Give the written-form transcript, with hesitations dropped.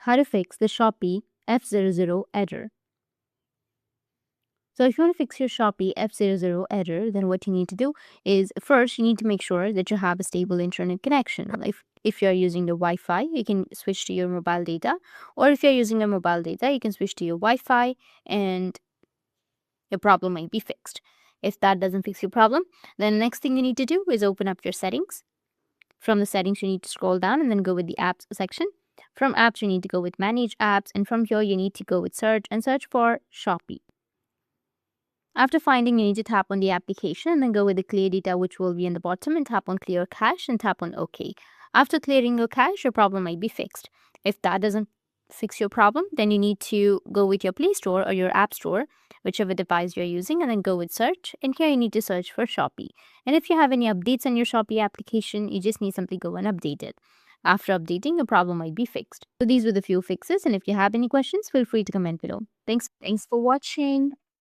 how to fix the Shopee F00 error. So if you want to fix your Shopee F00 error, then what you need to do is first you need to make sure that you have a stable internet connection. If you're using the Wi-Fi, you can switch to your mobile data, or if you're using the mobile data, you can switch to your Wi-Fi and your problem might be fixed. If that doesn't fix your problem, then the next thing you need to do is open up your settings. From the settings, you need to scroll down and then go with the apps section. From apps, you need to go with manage apps, and from here you need to go with search and search for Shopee. After finding, you need to tap on the application and then go with the clear data, which will be in the bottom, and tap on clear cache and tap on OK. After clearing your cache, your problem might be fixed. If that doesn't fix your problem, then you need to go with your Play Store or your App Store, whichever device you're using, and then go with search. And here you need to search for Shopee. And if you have any updates on your Shopee application, you just need simply go and update it. After updating, your problem might be fixed. So these were the few fixes, and if you have any questions, feel free to comment below. Thanks for watching.